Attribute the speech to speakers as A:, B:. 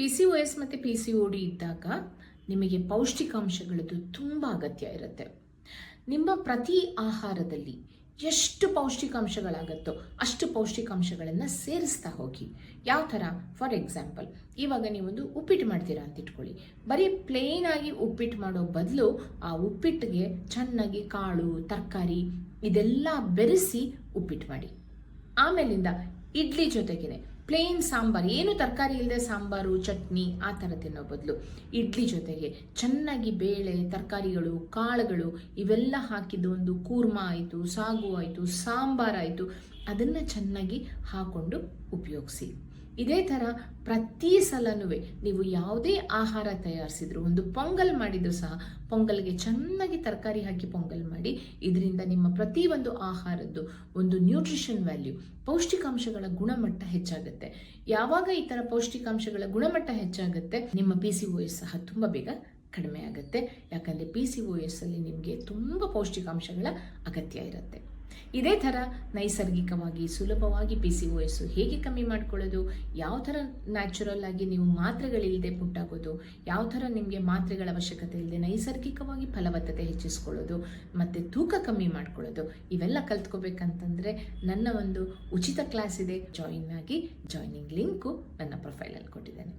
A: PCOS ಮತ್ತು PCOD ಇದ್ದಾಗ ನಿಮಗೆ ಪೌಷ್ಟಿಕಾಂಶಗಳದ್ದು ತುಂಬ ಅಗತ್ಯ ಇರುತ್ತೆ. ನಿಮ್ಮ ಪ್ರತಿ ಆಹಾರದಲ್ಲಿ ಎಷ್ಟು ಪೌಷ್ಟಿಕಾಂಶಗಳಾಗತ್ತೋ ಅಷ್ಟು ಪೌಷ್ಟಿಕಾಂಶಗಳನ್ನು ಸೇರಿಸ್ತಾ ಹೋಗಿ. ಯಾವ ಥರ? ಫಾರ್ ಎಕ್ಸಾಂಪಲ್, ಇವಾಗ ನೀವೊಂದು ಉಪ್ಪಿಟ್ಟು ಮಾಡ್ತೀರಾ ಅಂತ ಇಟ್ಕೊಳ್ಳಿ. ಬರೀ ಪ್ಲೇನ್ ಆಗಿ ಉಪ್ಪಿಟ್ಟು ಮಾಡೋ ಬದಲು ಆ ಉಪ್ಪಿಟ್ಟಿಗೆ ಚೆನ್ನಾಗಿ ಕಾಳು, ತರಕಾರಿ ಇದೆಲ್ಲ ಬೆರೆಸಿ ಉಪ್ಪಿಟ್ಟು ಮಾಡಿ. ಆಮೇಲಿಂದ ಇಡ್ಲಿ ಜೊತೆಗೇನೆ ಪ್ಲೇನ್ ಸಾಂಬಾರು, ಏನು ತರಕಾರಿ ಇಲ್ಲದೆ ಸಾಂಬಾರು, ಚಟ್ನಿ ಆ ಥರ ತಿನ್ನೋ ಬದಲು ಇಡ್ಲಿ ಜೊತೆಗೆ ಚೆನ್ನಾಗಿ ಬೇಳೆ, ತರಕಾರಿಗಳು, ಕಾಳುಗಳು ಇವೆಲ್ಲ ಹಾಕಿದ್ದು ಒಂದು ಕೂರ್ಮ ಆಯಿತು, ಸಾಗು ಆಯಿತು, ಸಾಂಬಾರಾಯಿತು, ಅದನ್ನು ಚೆನ್ನಾಗಿ ಹಾಕ್ಕೊಂಡು ಉಪಯೋಗಿಸಿ. ಇದೇ ಥರ ಪ್ರತಿ ಸಲನೂ ನೀವು ಯಾವುದೇ ಆಹಾರ ತಯಾರಿಸಿದ್ರು, ಒಂದು ಪೊಂಗಲ್ ಮಾಡಿದ್ರು ಸಹ ಪೊಂಗಲ್ಗೆ ಚೆನ್ನಾಗಿ ತರಕಾರಿ ಹಾಕಿ ಪೊಂಗಲ್ ಮಾಡಿ. ಇದರಿಂದ ನಿಮ್ಮ ಪ್ರತಿಯೊಂದು ಆಹಾರದ್ದು ಒಂದು ನ್ಯೂಟ್ರಿಷನ್ ವ್ಯಾಲ್ಯೂ, ಪೌಷ್ಟಿಕಾಂಶಗಳ ಗುಣಮಟ್ಟ ಹೆಚ್ಚಾಗುತ್ತೆ. ಯಾವಾಗ ಈ ಥರ ಪೌಷ್ಟಿಕಾಂಶಗಳ ಗುಣಮಟ್ಟ ಹೆಚ್ಚಾಗುತ್ತೆ, ನಿಮ್ಮ PCOS ಸಹ ತುಂಬ ಬೇಗ ಕಡಿಮೆ ಆಗುತ್ತೆ. ಯಾಕಂದರೆ PCOS ಅಲ್ಲಿ ನಿಮಗೆ ತುಂಬ ಪೌಷ್ಟಿಕಾಂಶಗಳ ಅಗತ್ಯ ಇರುತ್ತೆ. ಇದೇ ಥರ ನೈಸರ್ಗಿಕವಾಗಿ ಸುಲಭವಾಗಿ PCOS ಹೇಗೆ ಕಮ್ಮಿ ಮಾಡ್ಕೊಳ್ಳೋದು, ಯಾವ ಥರ ನ್ಯಾಚುರಲ್ ಆಗಿ ನೀವು ಮಾತ್ರೆಗಳಿಲ್ಲದೆ ಪುಟ್ಟಾಗೋದು, ಯಾವ ಥರ ನಿಮಗೆ ಮಾತ್ರೆಗಳ ಅವಶ್ಯಕತೆ ಇಲ್ಲದೆ ನೈಸರ್ಗಿಕವಾಗಿ ಫಲವತ್ತತೆ ಹೆಚ್ಚಿಸ್ಕೊಳ್ಳೋದು ಮತ್ತು ತೂಕ ಕಮ್ಮಿ ಮಾಡ್ಕೊಳ್ಳೋದು, ಇವೆಲ್ಲ ಕಲ್ತ್ಕೋಬೇಕಂತಂದರೆ ನನ್ನ ಒಂದು ಉಚಿತ ಕ್ಲಾಸ್ ಇದೆ, ಜಾಯಿನ್ ಆಗಿ. ಜಾಯ್ನಿಂಗ್ ಲಿಂಕು ನನ್ನ ಪ್ರೊಫೈಲಲ್ಲಿ ಕೊಟ್ಟಿದ್ದೇನೆ.